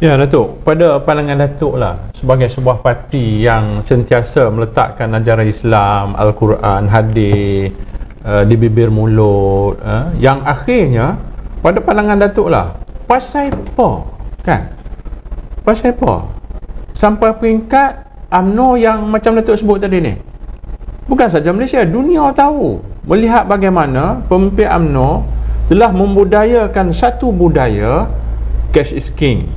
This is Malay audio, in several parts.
Ya Datuk, pada pandangan Datuk lah, sebagai sebuah parti yang sentiasa meletakkan ajaran Islam, Al-Quran, hadis di bibir mulut, yang akhirnya pada pandangan Datuk lah, pasal apa kan? Pasal apa sampai peringkat UMNO yang macam Datuk sebut tadi ni? Bukan saja Malaysia, dunia tahu, melihat bagaimana pemimpin UMNO telah membudayakan satu budaya cash is king,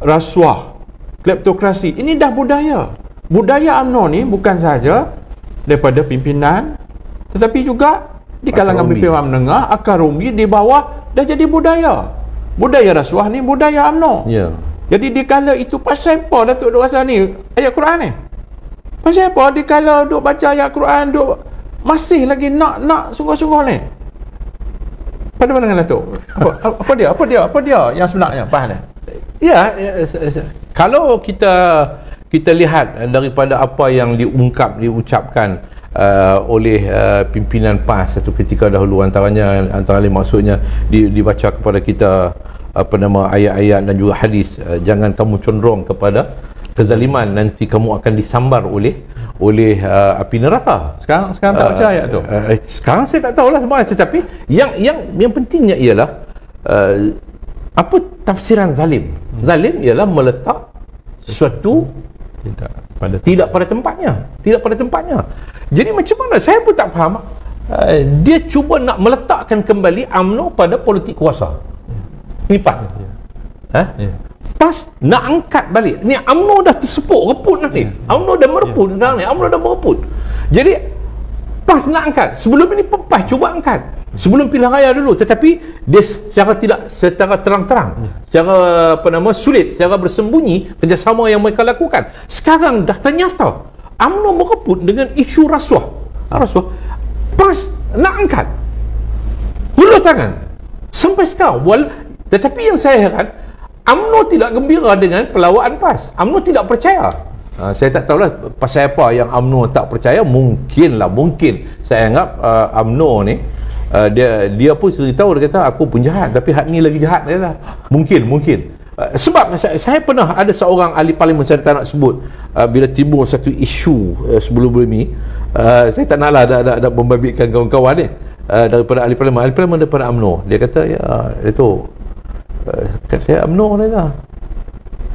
rasuah, kleptokrasi. Ini dah budaya. Budaya UMNO ni bukan saja daripada pimpinan, tetapi juga di kalangan pimpinan menengah, akar umbi, di bawah, dah jadi budaya. Budaya rasuah ni budaya UMNO. Ya. Jadi di kala itu pasal apa Datuk duk rasa ni ayat Quran ni? Pasal apa di kala duk baca ayat Quran duk masih lagi nak sungguh-sungguh ni? Pada pandangan Datuk, apa dia yang sebenarnya faham dia? Kalau kita lihat daripada apa yang diucapkan oleh pimpinan PAS satu ketika dahulu, antara lain maksudnya dibaca kepada kita ayat-ayat dan juga hadis, jangan kamu condong kepada kezaliman, nanti kamu akan disambar oleh api neraka. Sekarang tak baca ayat tu. Sekarang saya tak tahulah sebenarnya, tetapi yang pentingnya ialah apa tafsiran zalim. Zalim ialah meletak sesuatu tidak pada tempatnya. Jadi macam mana, saya pun tak faham. Dia cuba nak meletakkan kembali UMNO pada politik kuasa. Ini PAS nak angkat balik. Ni UMNO dah tersepuk, reput dah ni. UMNO dah mereput sekarang ni. UMNO dah mereput. Jadi PAS nak angkat. Sebelum ini PAS cuba angkat. Sebelum pilihan raya dulu, tetapi dia secara terang-terang, secara sulit, secara bersembunyi kerjasama yang mereka lakukan. Sekarang dah ternyata UMNO mereput dengan isu rasuah. PAS nak angkat. Hulur tangan. Sampai sekarang. Tetapi yang saya heran, UMNO tidak gembira dengan pelawaan PAS. UMNO tidak percaya. Saya tak tahulah pasal apa yang UMNO tak percaya. Mungkin saya anggap UMNO ni dia pun ceritahu, dia kata aku pun jahat, tapi hak ni lagi jahat dia lah. Mungkin sebab saya pernah ada seorang ahli parlimen, saya tak nak sebut, bila timbul satu isu sebelum ni, saya tak naklah ada membabitkan kawan-kawan ni, daripada ahli parlimen daripada UMNO. Dia kata itu kat saya UMNO ni lah,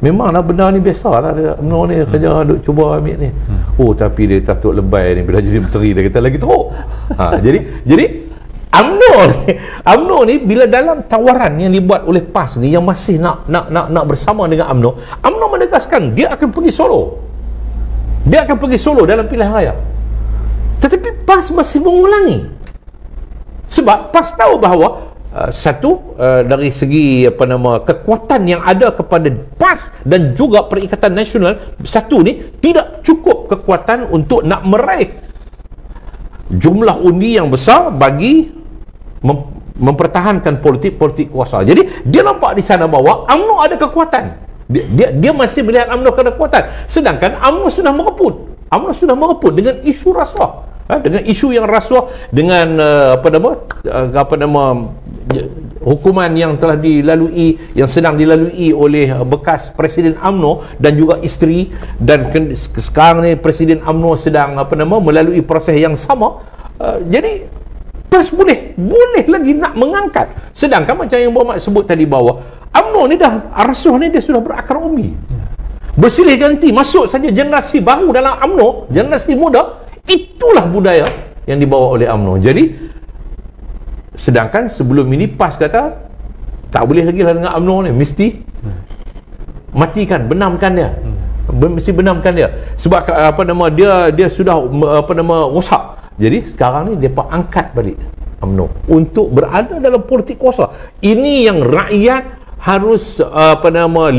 memanglah benda ni biasa lah, UMNO ni kerja duk cuba ambil ni. Tapi dia tatuk lebay ni, bila jadi menteri dia kata lagi teruk. Jadi UMNO ni bila dalam tawaran yang dibuat oleh PAS ni, yang masih nak bersama dengan UMNO menegaskan dia akan pergi Solo dalam pilihan raya. Tetapi PAS masih mengulangi, sebab PAS tahu bahawa dari segi kekuatan yang ada kepada PAS dan juga Perikatan Nasional, satu ni tidak cukup kekuatan untuk nak meraih jumlah undi yang besar bagi mempertahankan politik kuasa. Jadi dia nampak di sana bahawa UMNO ada kekuatan. Dia masih melihat UMNO ada kekuatan, sedangkan UMNO sudah mereput dengan isu rasuah. Dengan isu yang rasuah, dengan hukuman yang telah dilalui, yang sedang dilalui oleh bekas Presiden UMNO dan juga isteri, dan sekarang ni Presiden UMNO sedang melalui proses yang sama. Jadi PAS boleh lagi nak mengangkat, sedangkan macam yang Berhormat sebut tadi bahawa UMNO ni dah, rasuah ni dia sudah berakar umbi, bersilih ganti, masuk saja generasi baru dalam UMNO, generasi muda. Itulah budaya yang dibawa oleh UMNO. Jadi sedangkan sebelum ini PAS kata tak boleh lagi lah dengan UMNO ni, mesti matikan, benamkan dia. Mesti benamkan dia. Sebab dia sudah rosak. Jadi sekarang ni depa angkat balik UMNO untuk berada dalam politik kuasa. Ini yang rakyat harus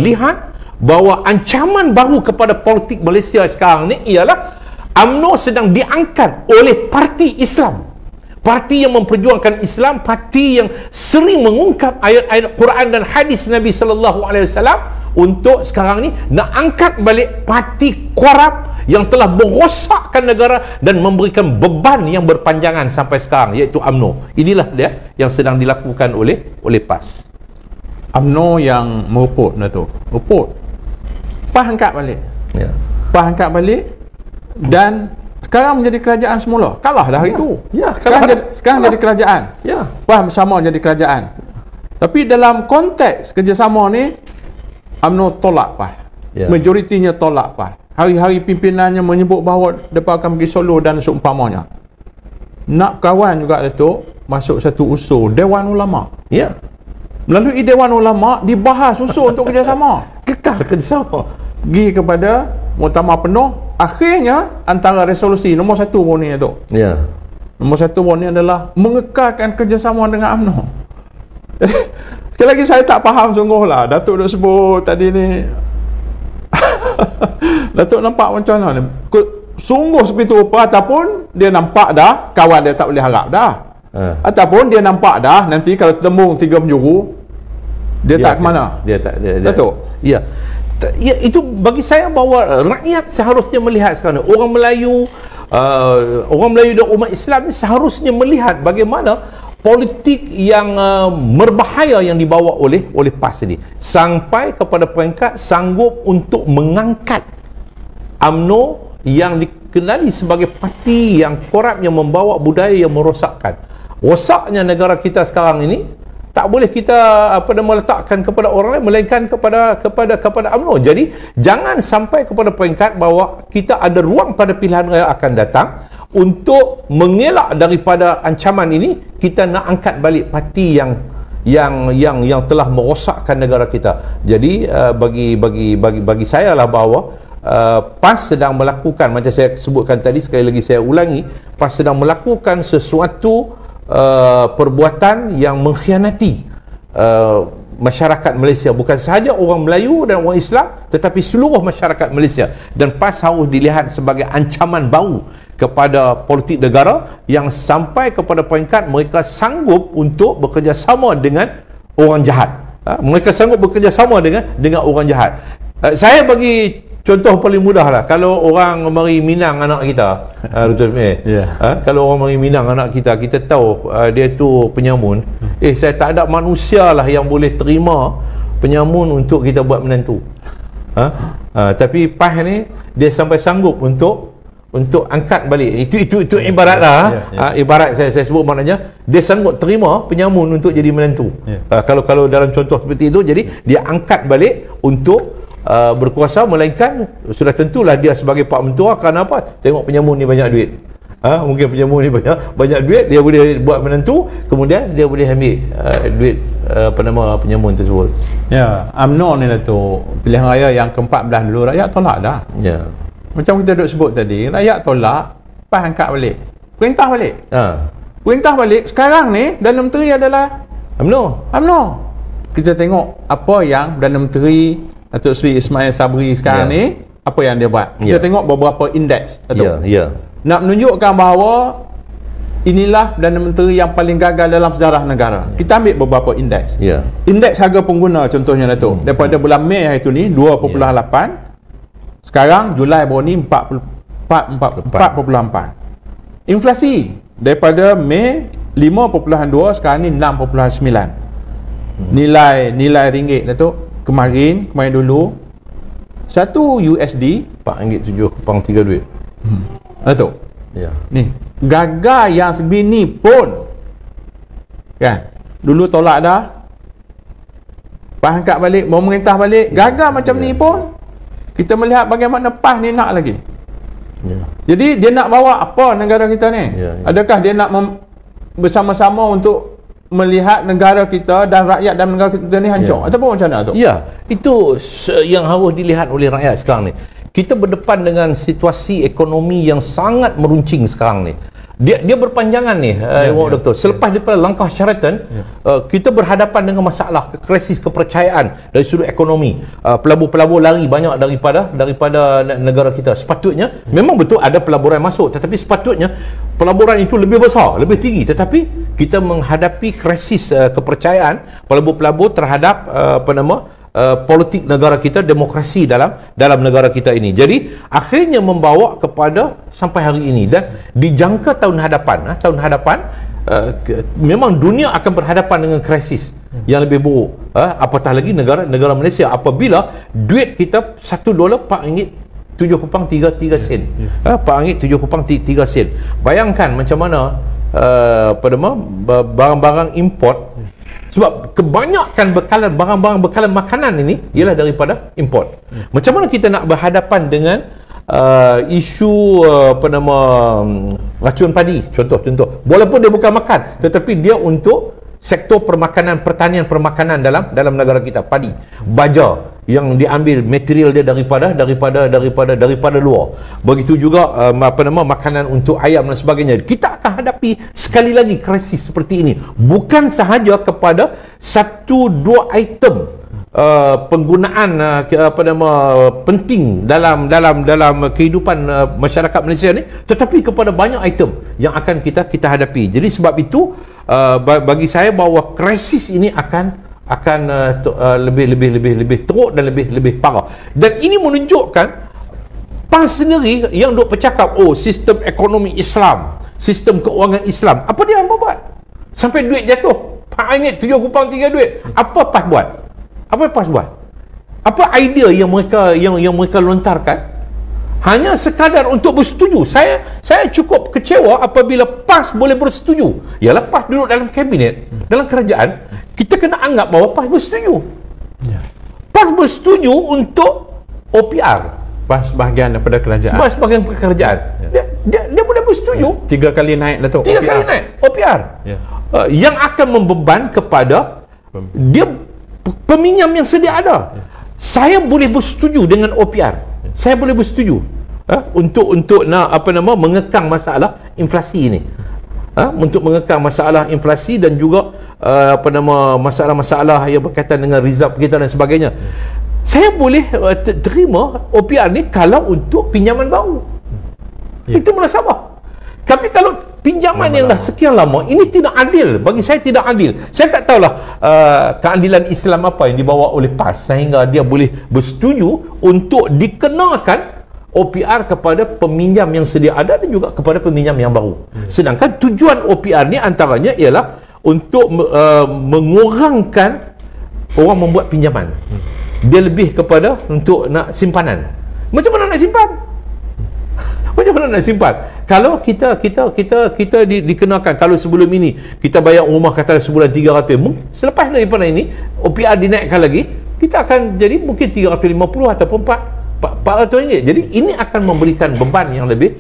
lihat, bahawa ancaman baru kepada politik Malaysia sekarang ni ialah UMNO sedang diangkat oleh parti Islam, parti yang memperjuangkan Islam, parti yang sering mengungkap ayat-ayat Quran dan hadis Nabi sallallahu alaihi wasallam, untuk sekarang ni nak angkat balik parti korup yang telah merosakkan negara dan memberikan beban yang berpanjangan sampai sekarang, iaitu UMNO. Inilah dia yang sedang dilakukan oleh PAS. UMNO yang meruput Datuk. Ruput. PAS angkat balik. Ya. PAS angkat balik dan sekarang menjadi kerajaan semula. Kalah dah hari itu. Ya, sekarang jadi kerajaan. Ya. PAS bersama jadi kerajaan. Tapi dalam konteks kerjasama ni UMNO tolak PAS. Ya. Majoritinya tolak PAS. Hari-hari pimpinannya menyebut bahawa mereka akan pergi Solo dan seumpamanya. Nak kawan juga Datuk masuk satu usul Dewan Ulama. Ya. Melalui Dewan Ulama dibahas usul untuk kerjasama. Kekal kerjasama. Pergi kepada muktamar penuh. Akhirnya antara resolusi nombor 1 pun ni Datuk. Ya. Nombor 1 pun ni adalah mengekalkan kerjasama dengan UMNO. Jadi sekali lagi saya tak faham sungguh lah Datuk duk sebut tadi ni. Datuk nampak macam mana ni? Sungguh seperti rupa ataupun dia nampak dah kawan dia tak boleh harap dah. Ataupun dia nampak dah nanti kalau tembung 3 penjuru dia tak ke mana? Dia tak Datuk. Ya. Ya, itu bagi saya bahawa rakyat seharusnya melihat sekarang ni. Orang Melayu dan umat Islam ni seharusnya melihat bagaimana politik yang berbahaya yang dibawa oleh PAS ini sampai kepada peringkat sanggup untuk mengangkat UMNO yang dikenali sebagai parti yang korup, yang membawa budaya yang merosakkan. Rosaknya negara kita sekarang ini tak boleh kita meletakkan kepada orang lain melainkan kepada UMNO. Jadi jangan sampai kepada peringkat bahawa kita ada ruang pada pilihan raya akan datang untuk mengelak daripada ancaman ini, kita nak angkat balik parti yang telah merosakkan negara kita. Jadi bagi saya lah bahawa PAS sedang melakukan, macam saya sebutkan tadi, sekali lagi saya ulangi, PAS sedang melakukan sesuatu perbuatan yang mengkhianati masyarakat Malaysia, bukan sahaja orang Melayu dan orang Islam tetapi seluruh masyarakat Malaysia. Dan PAS harus dilihat sebagai ancaman baru kepada politik negara yang sampai kepada peringkat mereka sanggup untuk bekerjasama dengan orang jahat. Mereka sanggup bekerjasama dengan orang jahat. Saya bagi contoh paling mudah lah. Kalau orang mari Minang anak kita, Dr. Kalau orang mari Minang anak kita, kita tahu dia tu penyamun. Saya tak ada manusia lah yang boleh terima penyamun untuk kita buat menantu. Tapi PAS ni dia sampai sanggup untuk angkat balik. Itu ibarat lah. Ibarat saya sebut maknanya dia sanggup terima penyamun untuk jadi menantu. Kalau dalam contoh seperti itu, jadi dia angkat balik untuk berkuasa, melainkan sudah tentulah dia sebagai pak mentua. Kerana apa? Tengok penyamun ni banyak duit. Mungkin penyamun ni banyak duit, dia boleh buat menantu, kemudian dia boleh ambil duit penyamun tersebut. Ya, UMNO ni lah tu pilihan raya yang ke-14 dulu rakyat tolak dah. Ya. Macam kita duk sebut tadi, rakyat tolak, PAS angkat balik. Perintah balik. Perintah balik. Sekarang ni Perdana Menteri adalah UMNO. Kita tengok apa yang Perdana Menteri Datuk Seri Ismail Sabri sekarang ni, apa yang dia buat. Kita tengok beberapa indeks. Nak menunjukkan bahawa inilah Perdana Menteri yang paling gagal dalam sejarah negara. Kita ambil beberapa indeks. Indeks harga pengguna contohnya Datuk. Daripada bulan Mei hari tu ni 2.8. Sekarang Julai baru ni 4.4. Inflasi daripada Mei 5.2, sekarang ni 6.9. Nilai ringgit Datuk, kemarin dulu 1 USD RM4.7 duit. Datuk. Ni gagal yang sebini pun kan. Dulu tolak dah, PAS angkat balik, mau merintah balik, gagal macam ni pun. Kita melihat bagaimana PAS ni nak lagi. Jadi dia nak bawa apa negara kita ni? Adakah dia nak bersama-sama untuk melihat negara kita dan rakyat dalam negara kita ni hancur? Ataupun macam mana tu? Ya, itu yang harus dilihat oleh rakyat sekarang ni. Kita berdepan dengan situasi ekonomi yang sangat meruncing sekarang ni. Dia berpanjangan ni, Doktor. Selepas daripada langkah Sheraton, kita berhadapan dengan masalah krisis kepercayaan dari sudut ekonomi. Pelabur-pelabur lari banyak daripada negara kita. Sepatutnya memang betul ada pelaburan masuk, tetapi sepatutnya pelaburan itu lebih besar, lebih tinggi. Tetapi kita menghadapi krisis kepercayaan pelabur-pelabur terhadap politik negara kita, demokrasi dalam negara kita ini. Jadi akhirnya membawa kepada sampai hari ini, dan dijangka tahun hadapan memang dunia akan berhadapan dengan krisis. yang lebih buruk. Apatah lagi negara Malaysia apabila duit kita $1 4.7.33 sen. RM4.7.3 sen. Bayangkan macam mana barang-barang import, sebab kebanyakan barang-barang bekalan makanan ini ialah daripada import. Macam mana kita nak berhadapan dengan isu racun padi, contoh walaupun dia bukan makan tetapi dia untuk sektor permakanan, pertanian permakanan dalam negara kita, padi, baja yang diambil material dia daripada luar. Begitu juga makanan untuk ayam dan sebagainya. Kita akan hadapi sekali lagi krisis seperti ini, bukan sahaja kepada 1-2 item penggunaan penting dalam kehidupan masyarakat Malaysia ni, tetapi kepada banyak item yang akan kita hadapi. Jadi sebab itu bagi saya bahawa krisis ini akan lebih teruk dan lebih parah. Dan ini menunjukkan PAS sendiri yang duk bercakap sistem ekonomi Islam, sistem keuangan Islam. Apa dia buat? Sampai duit jatuh RM7.3 duit. Apa PAS buat? Apa idea yang mereka lontarkan? Hanya sekadar untuk bersetuju. Saya cukup kecewa apabila PAS boleh bersetuju. Ialah PAS duduk dalam kabinet, dalam kerajaan, kita kena anggap bahawa PAS bersetuju. PAS bersetuju untuk OPR. PAS bahagian daripada kerajaan. PAS bahagian kerajaan. Dia boleh bersetuju. 3 kali naik, Datuk. 3 kali naik OPR. Yang akan membeban kepada dia peminjam yang sedia ada. Saya boleh bersetuju dengan OPR. Saya boleh bersetuju untuk nak mengekang masalah inflasi ini. Untuk mengekang masalah inflasi dan juga masalah-masalah yang berkaitan dengan reserve kita dan sebagainya. Saya boleh terima OPR ni kalau untuk pinjaman baru. Itu munasabah. Tapi kalau pinjaman yang dah sekian lama, ini tidak adil. Bagi saya tidak adil. Saya tak tahulah keadilan Islam apa yang dibawa oleh PAS sehingga dia boleh bersetuju untuk dikenakan OPR kepada peminjam yang sedia ada dan juga kepada peminjam yang baru. Sedangkan tujuan OPR ni antaranya ialah untuk mengurangkan orang membuat pinjaman. Dia lebih kepada untuk nak simpanan. Macam mana nak simpan? Kalau kita dikenakan, kalau sebelum ini kita bayar rumah katalah sebulan 300, selepas daripada ini OPR dinaikkan lagi, kita akan jadi mungkin 350 ataupun 400 ringgit. Jadi ini akan memberikan beban yang lebih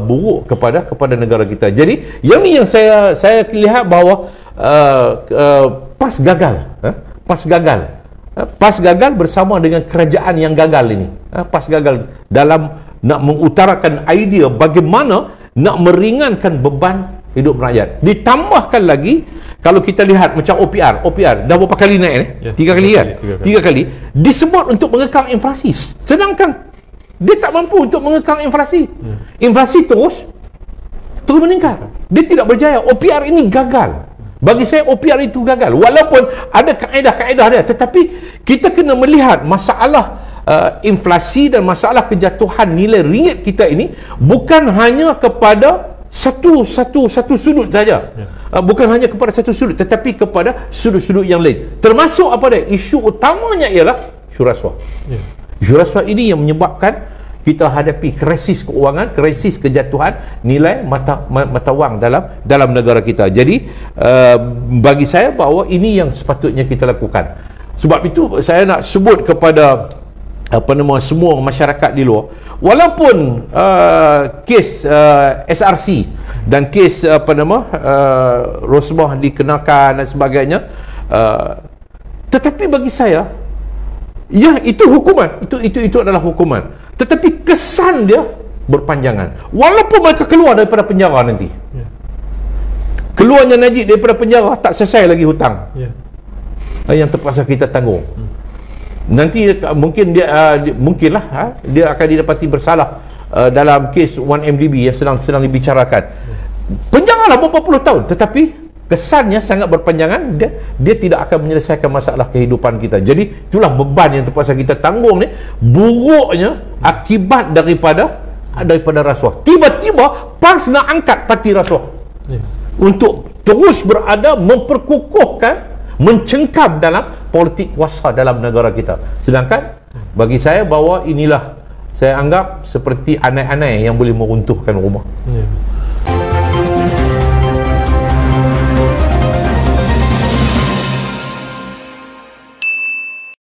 buruk kepada negara kita. Jadi yang ni yang saya lihat bahawa PAS gagal. PAS gagal bersama dengan kerajaan yang gagal ini. PAS gagal dalam nak mengutarakan idea bagaimana nak meringankan beban hidup rakyat. Ditambahkan lagi, kalau kita lihat macam OPR dah berapa kali naik ni? 3 kali kan? 3 kali disebut untuk mengekang inflasi, sedangkan dia tak mampu untuk mengekang inflasi. Inflasi terus meningkat. Dia tidak berjaya. OPR ini gagal. Bagi saya OPR itu gagal, walaupun ada kaedah-kaedah dia, tetapi kita kena melihat masalah inflasi dan masalah kejatuhan nilai ringgit kita ini bukan hanya kepada satu sudut saja. Bukan hanya kepada satu sudut, tetapi kepada sudut-sudut yang lain. Termasuk apa dia? Isu utamanya ialah isu rasuah. Isu rasuah ini yang menyebabkan kita hadapi krisis keuangan, krisis kejatuhan nilai mata wang dalam negara kita. Jadi bagi saya bahawa ini yang sepatutnya kita lakukan. Sebab itu saya nak sebut kepada semua masyarakat di luar, walaupun kes SRC dan kes Rosmah dikenakan dan sebagainya, tetapi bagi saya itu hukuman, itu adalah hukuman, tetapi kesan dia berpanjangan. Walaupun mereka keluar daripada penjara nanti, keluarnya Najib daripada penjara, tak selesai lagi hutang yang terpaksa kita tanggung. Nanti mungkin mungkinlah dia akan didapati bersalah dalam kes 1MDB yang sedang dibicarakan. Penjaralah berapa puluh tahun, tetapi kesannya sangat berpanjangan. Dia tidak akan menyelesaikan masalah kehidupan kita. Jadi itulah beban yang terpaksa kita tanggung ni, buruknya akibat daripada rasuah. Tiba-tiba PAS nak angkat parti rasuah untuk terus berada memperkukuhkan mencengkam dalam politik kuasa dalam negara kita. Sedangkan bagi saya bahawa inilah saya anggap seperti anai-anai yang boleh meruntuhkan rumah.